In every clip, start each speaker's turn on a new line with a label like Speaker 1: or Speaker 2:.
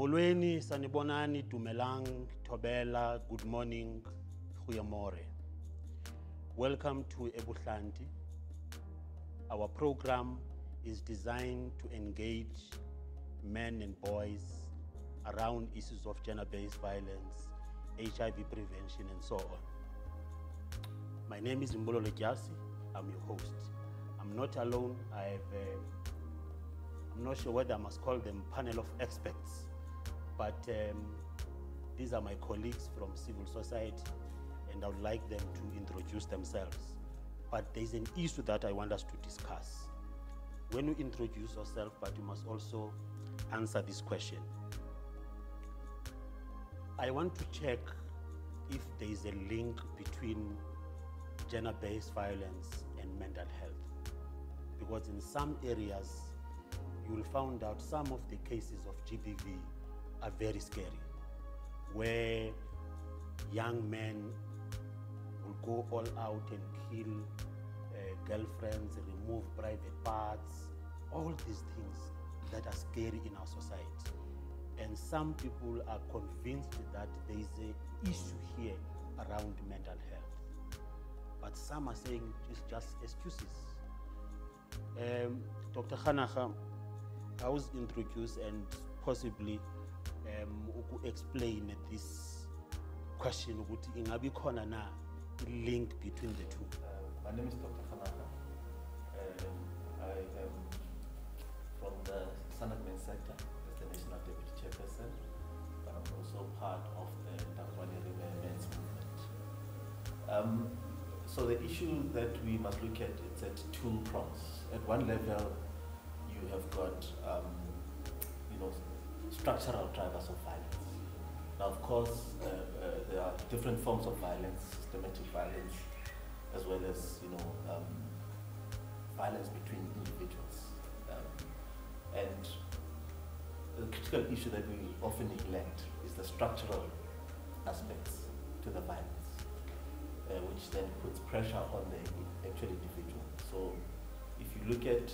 Speaker 1: Molweni, sanibonani, dumelang, thobela, good morning, goeiemorgen. Welcome to Ebuhlanti. Our program is designed to engage men and boys around issues of gender-based violence, HIV prevention, and so on. My name is Ebuhlanti. I'm your host. I'm not alone. I'm not sure whether I must call them panel of experts, but these are my colleagues from civil society, and I would like them to introduce themselves. But there's an issue that I want us to discuss. When you introduce yourself, but you must also answer this question. I want to check if there is a link between gender-based violence and mental health. Because in some areas, you will find out some of the cases of GBV are very scary, where young men will go all out and kill girlfriends, remove private parts, all these things that are scary in our society. And some people are convinced that there is an issue here around mental health. But some are saying it's just excuses. Dr. Khanaga, I was introduced and possibly explain this question, ingabi khona na link between the two.
Speaker 2: My name is Dr. Khanaga. I am from the Standard Men sector as the National Deputy Chairperson, but I'm also part of the Takwani River Men's Movement. So the issue that we must look at is at two prongs. At one level, you have got structural drivers of violence. Now, of course, there are different forms of violence, systematic violence, as well as violence between individuals. And the critical issue that we often neglect is the structural aspects to the violence, which then puts pressure on the actual individual. So if you look at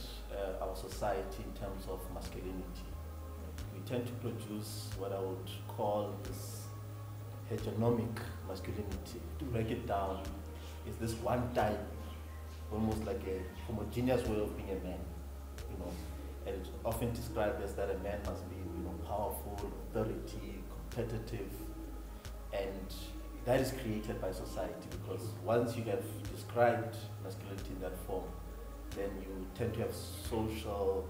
Speaker 2: our society in terms of masculinity, we tend to produce what I would call this hegemonic masculinity. To break it down, is this one type, almost like a homogeneous way of being a man, and it's often described as that a man must be, powerful, authority, competitive, and that is created by society, because once you have described masculinity in that form, then you tend to have social,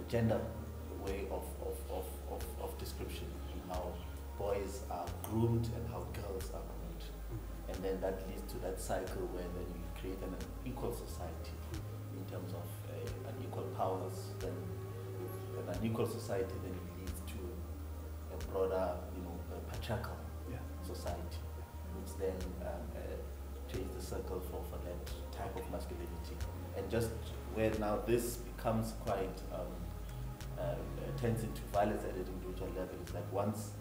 Speaker 2: gender way of description, in how boys are groomed and how girls are groomed. And then that leads to that cycle where then you create an equal society in terms of unequal powers. Then with an unequal society, then it leads to a broader, patriarchal society, which then change the circle for that type of masculinity. And just where now this becomes quite turns into violence at an individual level is that once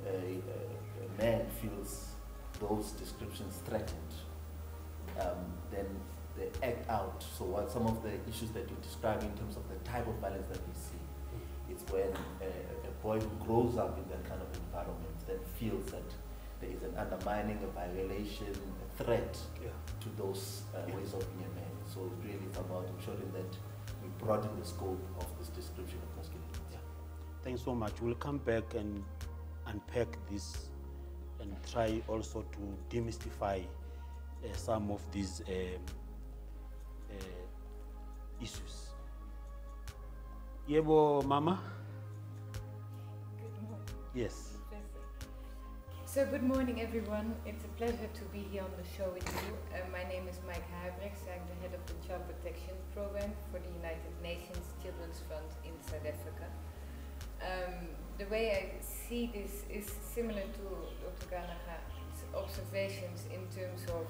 Speaker 2: a man feels those descriptions threatened, then they act out. So what some of the issues that you describe in terms of the type of violence that we see, it's when a boy who grows up in that kind of environment then feels that there is an undermining, a violation, a threat to those ways of being a man. So really it's about ensuring that we broaden the scope of this description of masculinity.
Speaker 1: Thanks so much. We'll come back and unpack this and try also to demystify some of these issues. Yebo, Mama?
Speaker 3: Good morning.
Speaker 1: Yes.
Speaker 3: So good morning, everyone. It's a pleasure to be here on the show with you. My name is Mike Huybrechts. I'm the head of the Child Protection Program for the United Nations Children's Fund in South Africa. The way I see this is similar to Dr. Khanaga's observations in terms of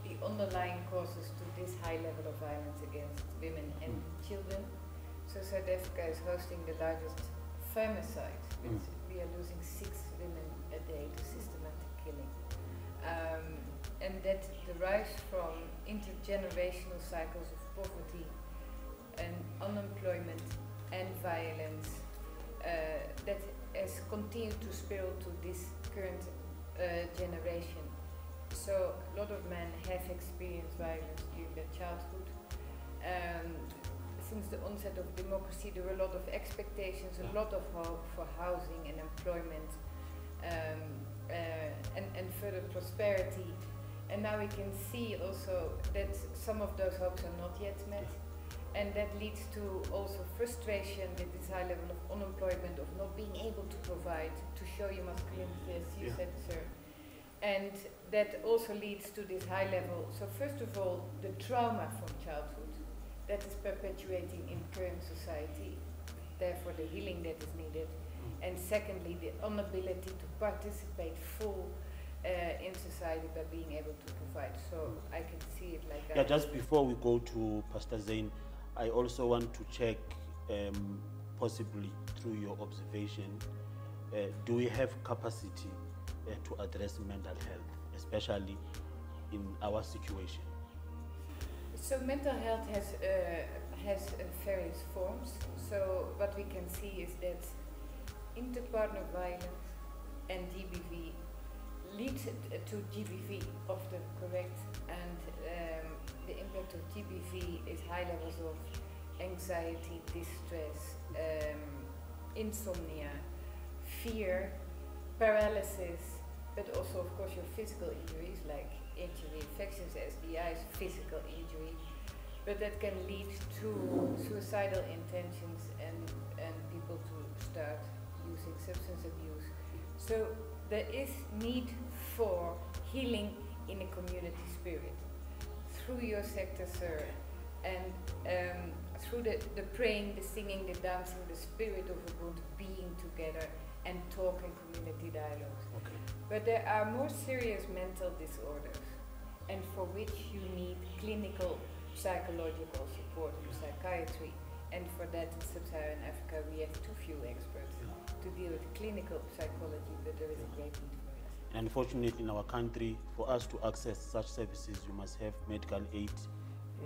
Speaker 3: the underlying causes to this high level of violence against women and children. So South Africa is hosting the largest femicide. We are losing 6 women a day to systematic killing. And that derives from intergenerational cycles of poverty and unemployment and violence that has continued to spill to this current generation. So a lot of men have experienced violence during their childhood. Since the onset of democracy, there were a lot of expectations, a lot of hope for housing and employment, and further prosperity. And now we can see also that some of those hopes are not yet met. And that leads to also frustration with this high level of unemployment, of not being able to provide, to show your masculinity, as you said, sir. And that also leads to this high level. So first of all, the trauma from childhood that is perpetuating in current society, therefore the healing that is needed. And secondly, the inability to participate full in society by being able to provide. So I can see it like that.
Speaker 1: Yeah, just before we go to Pastor Zain, I also want to check, possibly through your observation, do we have capacity to address mental health, especially in our situation?
Speaker 3: So mental health has various forms. So what we can see is that interpartner violence and GBV leads to GBV, often correct, and the impact of GBV is high levels of anxiety, distress, insomnia, fear, paralysis, but also of course your physical injuries like injury, infections, SDIs, physical injury, but that can lead to suicidal intentions and people to start using substance abuse. So there is need for healing in a community spirit through your sector, sir, and through the praying, the singing, the dancing, the spirit of Ubuntu, being together and talking community dialogues.
Speaker 1: Okay.
Speaker 3: But there are more serious mental disorders, and for which you need clinical psychological support in psychiatry. And for that, in Sub-Saharan Africa, we have too few experts to deal with clinical psychology, but there is a great need for it.
Speaker 1: And unfortunately, in our country, for us to access such services, you must have medical aid,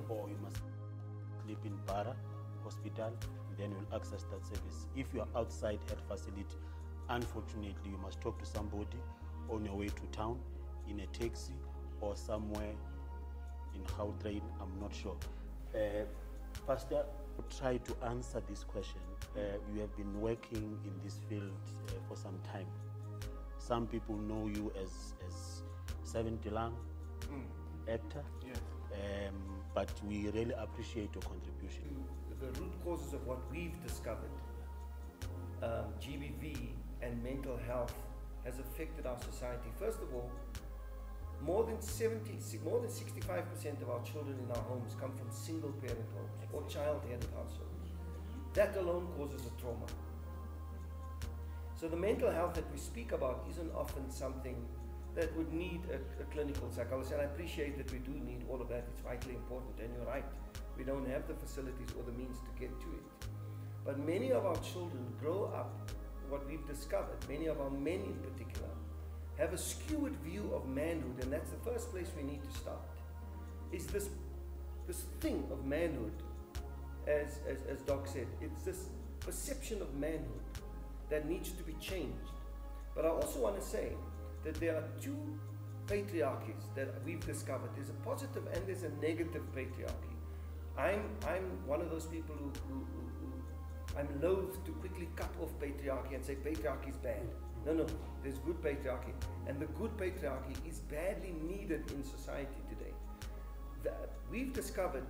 Speaker 1: or you must sleep in Bara hospital, then you'll access that service. If you are outside health facility, unfortunately, you must talk to somebody on your way to town, in a taxi, or somewhere in Gautrain, I'm not sure. Pastor, try to answer this question. You have been working in this field for some time. Some people know you as Seven Dilang, actor,
Speaker 4: Yes.
Speaker 1: but we really appreciate your contribution.
Speaker 4: The root causes of what we've discovered, GBV and mental health, has affected our society. First of all, more than 65% of our children in our homes come from single parent homes or child-headed households. That alone causes a trauma. So the mental health that we speak about isn't often something that would need a clinical psychologist, and I appreciate that we do need all of that. It's vitally important, and you're right, we don't have the facilities or the means to get to it. But many of our children grow up, what we've discovered, many of our men in particular, have a skewed view of manhood, and that's the first place we need to start. Is this thing of manhood, as Doc said, it's this perception of manhood that needs to be changed. But I also want to say that there are two patriarchies that we've discovered. There's a positive and there's a negative patriarchy. I'm one of those people who I'm loath to quickly cut off patriarchy and say patriarchy is bad. No, there's good patriarchy, and the good patriarchy is badly needed in society today. We've discovered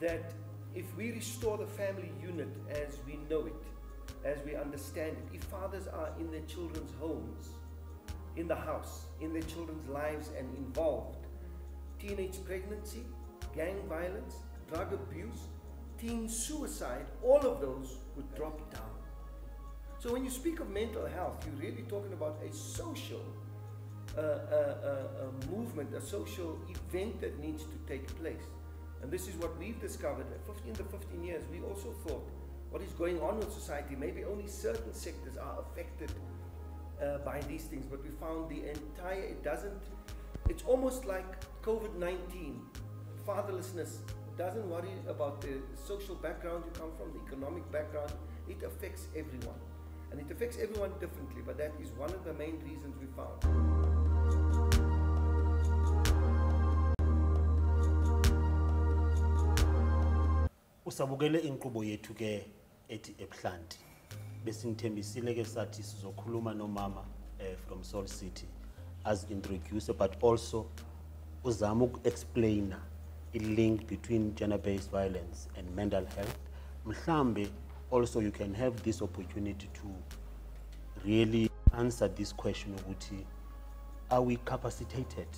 Speaker 4: that if we restore the family unit as we know it, as we understand it, if fathers are in their children's homes, in the house, in their children's lives and involved, teenage pregnancy, gang violence, drug abuse, teen suicide, all of those would drop down. So when you speak of mental health, you're really talking about a social movement, a social event that needs to take place. And this is what we've discovered. In the 15 years, we also thought, what is going on with society? Maybe only certain sectors are affected by these things, but we found the entire, it's almost like COVID-19, fatherlessness doesn't worry about the social background you come from, the economic background. It affects everyone. And it affects everyone differently, but that is one of the main reasons we found.
Speaker 1: Usabukele inkqubo yethu ke ethi Ebuhlanti. Besingithembisile ke sathi sizokhuluma nomama from Soul City as introducer, but also uzama uku-explain a link between gender-based violence and mental health. Mhlambe also you can have this opportunity to really answer this question ukuthi, are we capacitated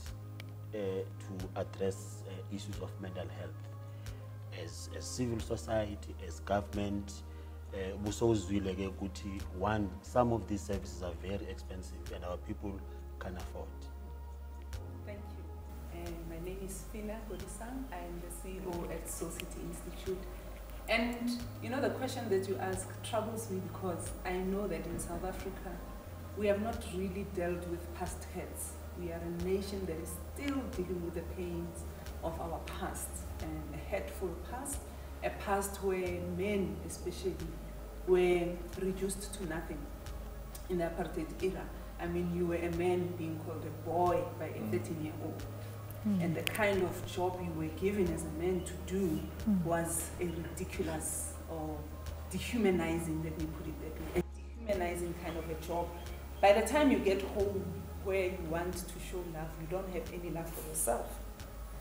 Speaker 1: to address issues of mental health as civil society, as government? One, some of these services are very expensive and our people can afford.
Speaker 5: Thank you. My name is Fina Godisang. I am the CEO at Soul City Institute. And you know, the question that you ask troubles me because I know that in South Africa, we have not really dealt with past hurts. We are a nation that is still dealing with the pains of our past, and a hurtful past, a past where men especially were reduced to nothing in the apartheid era. I mean, you were a man being called a boy by a 13-year-old. And the kind of job you were given as a man to do was a ridiculous or dehumanizing, let me put it that way, a dehumanizing kind of a job. By the time you get home where you want to show love, you don't have any love for yourself.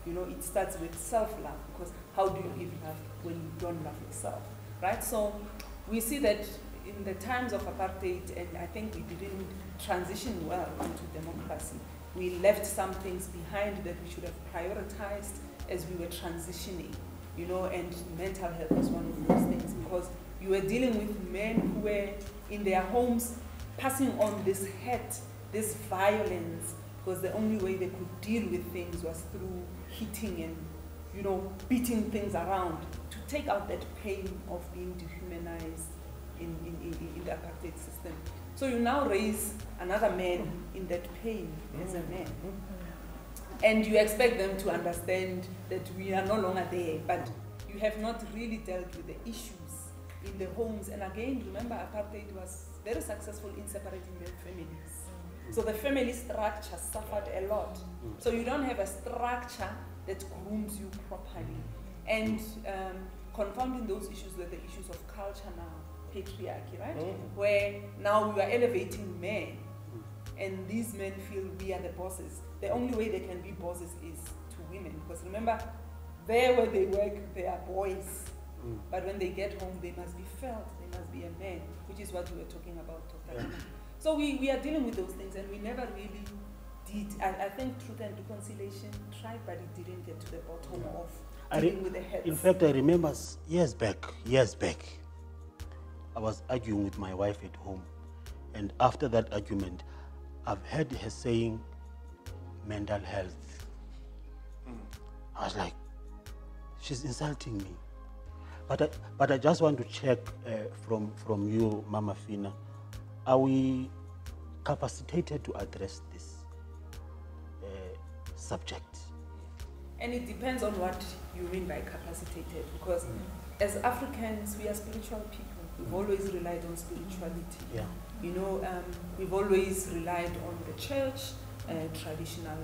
Speaker 5: You know, it starts with self-love, because how do you give love when you don't love yourself, right? So we see that in the times of apartheid, and I think we didn't transition well into democracy. We left some things behind that we should have prioritized as we were transitioning, you know, and mental health was one of those things, because you were dealing with men who were in their homes passing on this hate, this violence, because the only way they could deal with things was through hitting and, you know, beating things around to take out that pain of being dehumanized in the apartheid system. So you now raise another man in that pain as a man. And you expect them to understand that we are no longer there, but you have not really dealt with the issues in the homes. And again, remember, apartheid was very successful in separating the families. So the family structure suffered a lot. So you don't have a structure that grooms you properly. And confounding those issues with the issues of culture now, patriarchy, right? Where now we are elevating men, and these men feel we are the bosses. The only way they can be bosses is to women, because remember, there where they work, they are boys. But when they get home, they must be felt, they must be a man, which is what we were talking about, Dr. Lama. So we are dealing with those things, and we never really did. I think Truth and Reconciliation tried, but it didn't get to the bottom of dealing with the heads.
Speaker 1: In fact, I remember years back, I was arguing with my wife at home, and after that argument, I've heard her saying mental health. I was like, she's insulting me. But I just want to check from you, Mama Fina, are we capacitated to address this subject?
Speaker 5: And it depends on what you mean by capacitated, because as Africans, we are spiritual people. We've always relied on spirituality.
Speaker 1: Yeah.
Speaker 5: You know, we've always relied on the church, traditional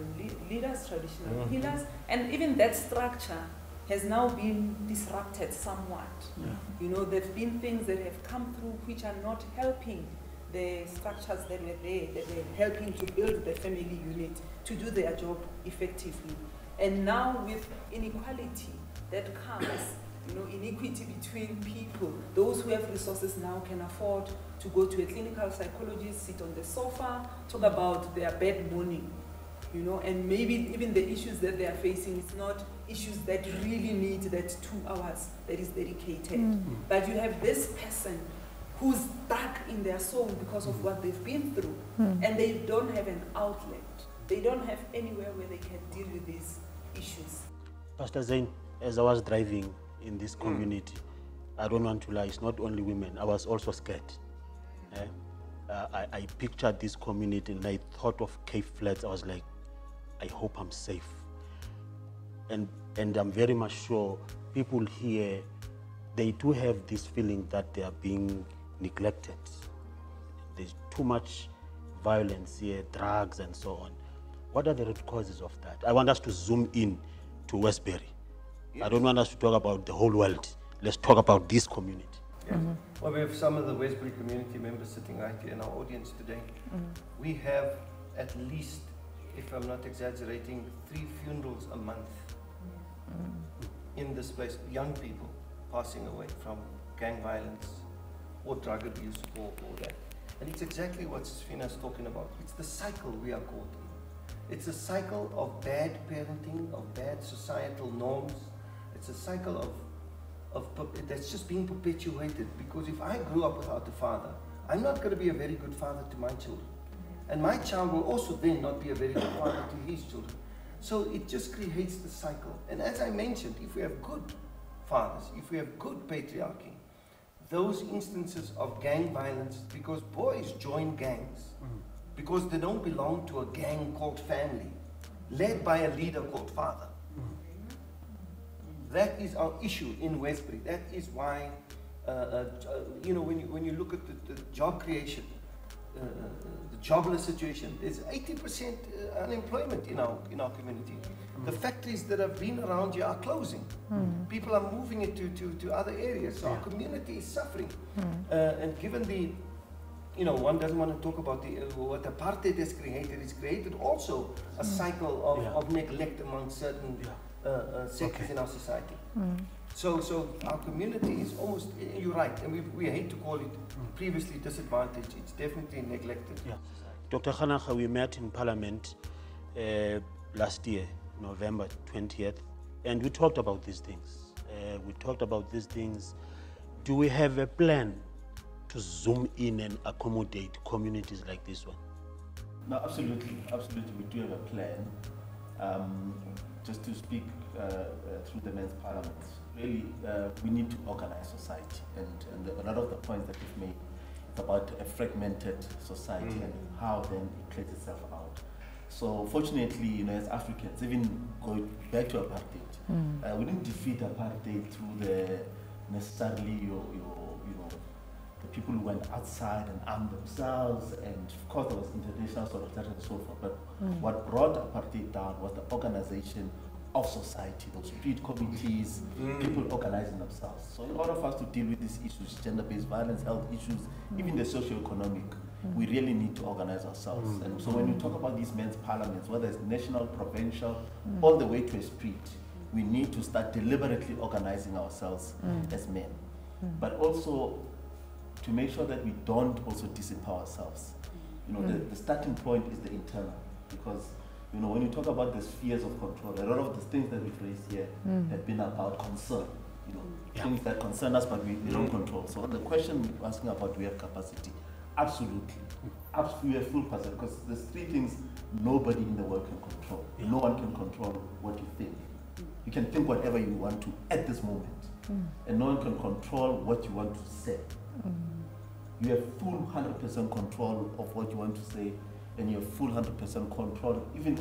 Speaker 5: leaders, traditional healers, and even that structure has now been disrupted somewhat.
Speaker 1: Yeah.
Speaker 5: You know, there have been things that have come through which are not helping the structures that were there, that were helping to build the family unit to do their job effectively. And now with inequality that comes, you know, inequity between people. Those who have resources now can afford to go to a clinical psychologist, sit on the sofa, talk about their bad morning, you know, and maybe even the issues that they are facing is not issues that really need that 2 hours that is dedicated. But you have this person who's stuck in their soul because of what they've been through, and they don't have an outlet. They don't have anywhere where they can deal with these issues.
Speaker 1: Pastor Zain, as I was driving in this community, I don't want to lie, it's not only women, I was also scared. I pictured this community and I thought of Cape Flats. I was like, I hope I'm safe. And I'm very much sure people here, they do have this feeling that they are being neglected. There's too much violence here, drugs and so on. What are the root causes of that? I want us to zoom in to Westbury. I don't want us to talk about the whole world. Let's talk about this community.
Speaker 4: Yes. Well, we have some of the Westbury community members sitting right here in our audience today. We have at least, if I'm not exaggerating, 3 funerals a month in this place. Young people passing away from gang violence or drug abuse or that. And it's exactly what Sfina's talking about. It's the cycle we are caught in. It's a cycle of bad parenting, of bad societal norms. It's a cycle that's just being perpetuated, because if I grew up without a father, I'm not going to be a very good father to my children. And my child will also then not be a very good father to his children. So it just creates the cycle. And as I mentioned, if we have good fathers, if we have good patriarchy, those instances of gang violence, because boys join gangs, because they don't belong to a gang called family, led by a leader called father. That is our issue in Westbury. That is why, you know, when you look at the job creation, the jobless situation, there's 80% unemployment in our community. The factories that have been around here are closing. People are moving it to other areas. So our community is suffering. And given the, you know, one doesn't want to talk about what apartheid has created. It's created also a cycle of neglect among certain sectors in our society. So our community is almost, you're right, and we hate to call it previously disadvantaged. It's definitely neglected.
Speaker 1: Yeah. Dr. Khanaka, we met in Parliament last year, November 20th, and we talked about these things. Do we have a plan to zoom in and accommodate communities like this one?
Speaker 2: No, absolutely, we do have a plan. Just to speak through the men's parliament, really, we need to organize society, and a lot of the points that you've made, it's about a fragmented society and how then it plays itself out. So fortunately, you know, as Africans, even going back to apartheid, we didn't defeat apartheid through necessarily your the people who went outside and armed themselves, and of course there was international solidarity and so forth, but what brought apartheid down was the organization of society, those street committees, people organizing themselves. So in order for us to deal with these issues, gender-based violence, health issues, even the socio-economic, we really need to organize ourselves. And so when we talk about these men's parliaments, whether it's national, provincial, all the way to a street, we need to start deliberately organizing ourselves as men. But also to make sure that we don't also disempower ourselves. You know, the starting point is the internal, because, you know, when you talk about the spheres of control, a lot of the things that we've raised here have been about concern, you know, things that concern us but we don't control. So the question we're asking about, do we have capacity? Absolutely. We have full capacity, because there's 3 things nobody in the world can control. No one can control what you think. You can think whatever you want to at this moment, and no one can control what you want to say. You have full 100% control of what you want to say, and you have full 100% control even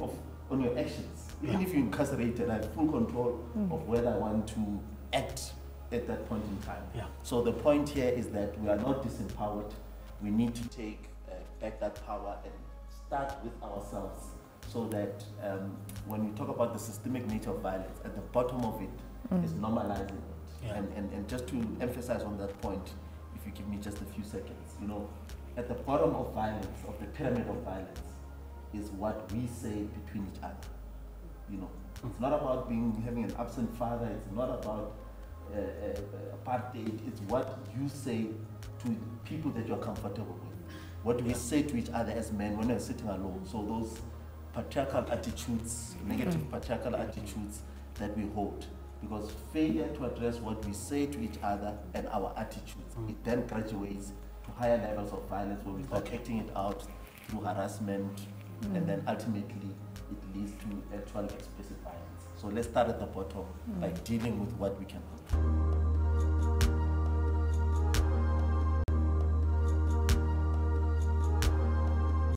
Speaker 2: on your actions. Even if you're incarcerated, I have full control of whether I want to act at that point in time. So the point here is that we are not disempowered. We need to take back that power and start with ourselves, so that when we talk about the systemic nature of violence, at the bottom of it is normalizing it. And just to emphasize on that point, if you give me just a few seconds, you know, at the bottom of violence, of the pyramid of violence, is what we say between each other. You know, it's not about having an absent father. It's not about apartheid. It's what you say to people that you're comfortable with. What do we say to each other as men when we're sitting alone? So those patriarchal attitudes, negative patriarchal attitudes that we hold. Because failure to address what we say to each other and our attitudes, it then graduates to higher levels of violence, where we start acting it out through harassment, and then ultimately it leads to actual explicit violence. So let's start at the bottom by dealing with what we can control.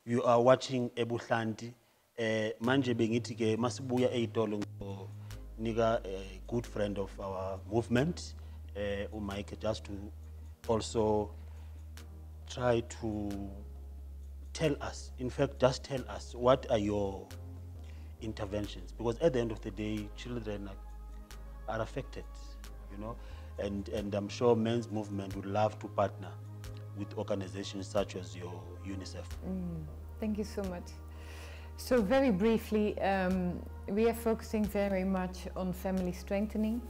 Speaker 1: You are watching Ebuhlanti. Manje bengithi ke masibuya eyitolo Niga, a good friend of our movement, Mike, just to also try to tell us, in fact, just tell us what are your interventions, because at the end of the day, children are affected, you know, and I'm sure men's movement would love to partner with organizations such as your UNICEF.
Speaker 3: Thank you so much. So very briefly, we are focusing very much on family strengthening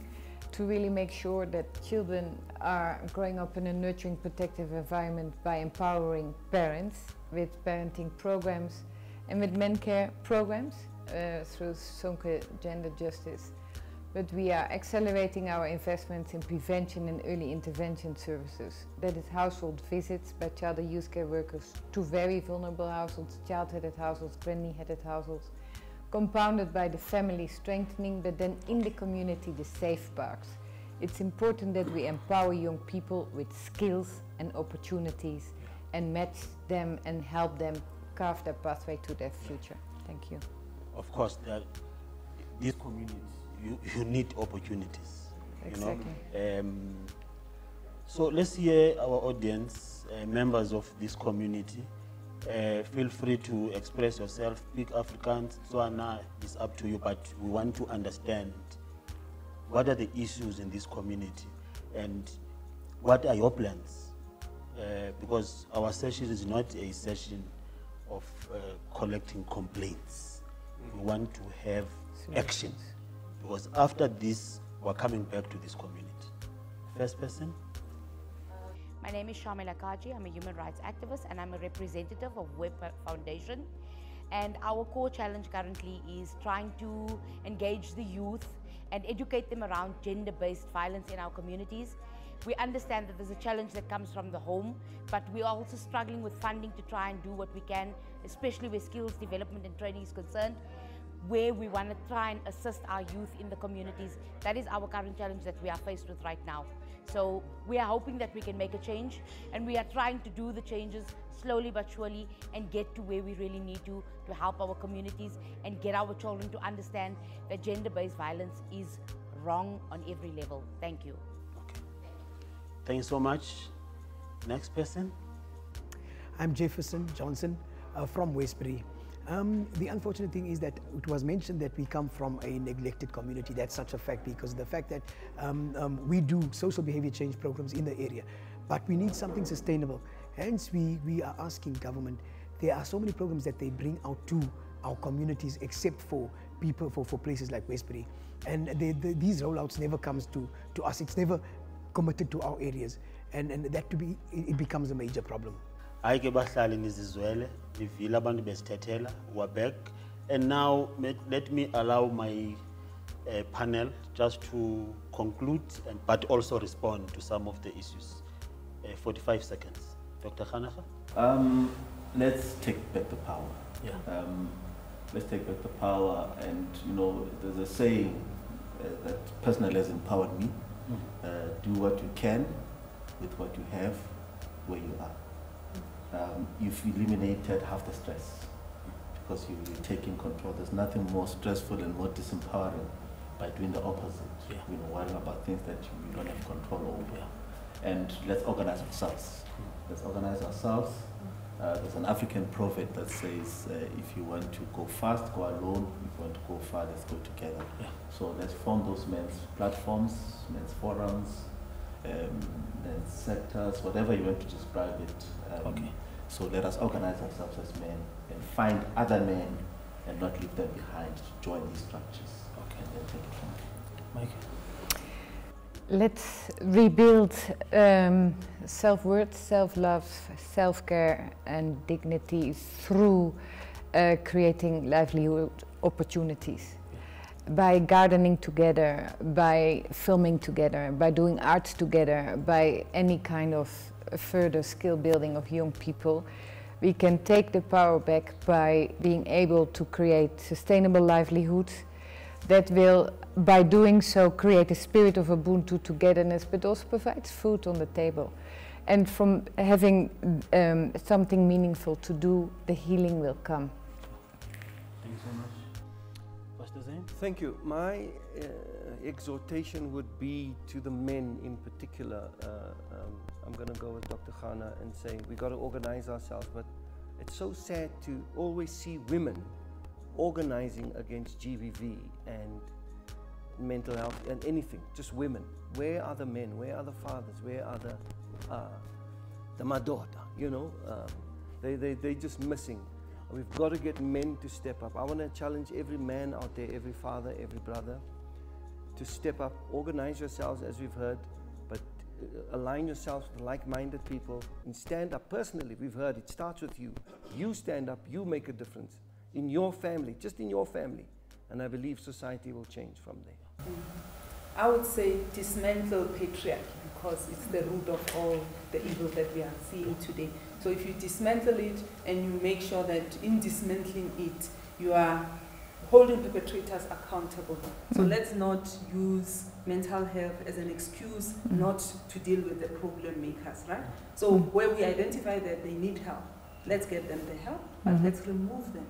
Speaker 3: to really make sure that children are growing up in a nurturing, protective environment by empowering parents with parenting programs and with men care programs through Sonke Gender Justice. But we are accelerating our investments in prevention and early intervention services. That is household visits by child and youth care workers to very vulnerable households, child-headed households, granny-headed households, compounded by the family strengthening, but then in the community, the safe parks. It's important that we empower young people with skills and opportunities and match them and help them carve their pathway to their future. Thank you.
Speaker 1: Of course, these communities, you need opportunities.
Speaker 3: Exactly.
Speaker 1: You know? So let's hear our audience, members of this community. Feel free to express yourself, speak Afrikaans, so on, it's up to you, but we want to understand what are the issues in this community and what are your plans? Because our session is not a session of collecting complaints. We want to have action, because after this, we're coming back to this community. First person.
Speaker 6: My name is Shamila Kaji. I'm a human rights activist and I'm a representative of Web Foundation. And our core challenge currently is trying to engage the youth and educate them around gender-based violence in our communities. We understand that there's a challenge that comes from the home, but we are also struggling with funding to try and do what we can, especially where skills development and training is concerned, where we want to try and assist our youth in the communities. That is our current challenge that we are faced with right now. So we are hoping that we can make a change, and we are trying to do the changes slowly but surely and get to where we really need to help our communities and get our children to understand that gender-based violence is wrong on every level. Thank you.
Speaker 1: Okay. Thank you so much. Next person.
Speaker 7: I'm Jefferson Johnson from Westbury. The unfortunate thing is that it was mentioned that we come from a neglected community. That's such a fact, because the fact that we do social behavior change programs in the area, but we need something sustainable. Hence, we are asking government. There are so many programs that they bring out to our communities, except for people, for places like Westbury. And these rollouts never comes to us. It's never committed to our areas. And that it becomes a major problem.
Speaker 1: Ayike bahlali nizizwele nivile abantu besithethela, we're back, and now let me allow my panel just to conclude but also respond to some of the issues. 45 seconds. Dr. Khanaka?
Speaker 2: Let's take back the power.
Speaker 1: Yeah.
Speaker 2: Let's take back the power, and you know, there's a saying that personally has empowered me. Do what you can with what you have where you are. You've eliminated half the stress because you're taking control. There's nothing more stressful and more disempowering by doing the opposite.
Speaker 1: Yeah.
Speaker 2: You know, worrying about things that you don't have control over. Yeah. And let's organize ourselves. Let's organize ourselves. There's an African proverb that says, if you want to go fast, go alone. If you want to go far, let's go together. Yeah. So let's form those men's platforms, men's forums, men's sectors, whatever you want to describe it.
Speaker 1: Okay.
Speaker 2: So let us organize ourselves as men and find other men and not leave them behind to join these structures.
Speaker 1: Okay.
Speaker 2: And then take it from there.
Speaker 1: Mike?
Speaker 3: Let's rebuild self-worth, self-love, self-care and dignity through creating livelihood opportunities. By gardening together, by filming together, by doing arts together, by any kind of further skill building of young people, we can take the power back by being able to create sustainable livelihoods that will, by doing so, create a spirit of Ubuntu togetherness, but also provides food on the table. And from having something meaningful to do, the healing will come.
Speaker 1: Thanks so much. Pastor Zain?
Speaker 4: Thank you. My exhortation would be to the men in particular. I'm going to go with Dr. Khana and say we got to organize ourselves, but it's so sad to always see women organizing against GBV and mental health and anything, just women. Where are the men? Where are the fathers? Where are the madota? You know, they're just missing. We've got to get men to step up. I want to challenge every man out there, every father, every brother, to step up, organize yourselves as we've heard, but align yourselves with like-minded people and stand up. Personally, we've heard it starts with you. You stand up, you make a difference in your family, just in your family. And I believe society will change from there.
Speaker 5: I would say dismantle patriarchy because it's the root of all the evil that we are seeing today. So if you dismantle it and you make sure that in dismantling it, you are holding perpetrators accountable. So let's not use mental health as an excuse not to deal with the problem makers, right? So where we identify that they need help, let's get them the help, but let's remove them,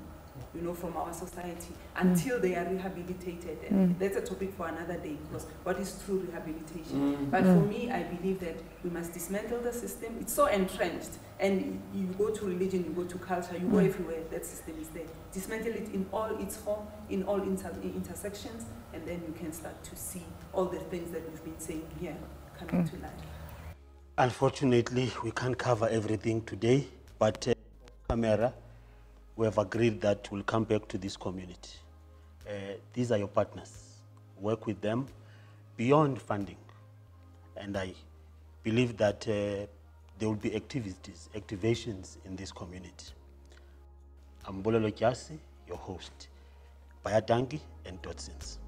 Speaker 5: you know, from our society until they are rehabilitated. And that's a topic for another day, because what is true rehabilitation? But for me, I believe that we must dismantle the system. It's so entrenched. And you go to religion, you go to culture, you go everywhere, that system is there. Dismantle it in all its form, in all intersections, and then you can start to see all the things that we've been saying here coming to life.
Speaker 1: Unfortunately, we can't cover everything today, but camera, we have agreed that we'll come back to this community. These are your partners. Work with them beyond funding. And I believe that there will be activations in this community. I'm Bolelo Jasi, your host. Bayadangi and Dotsins.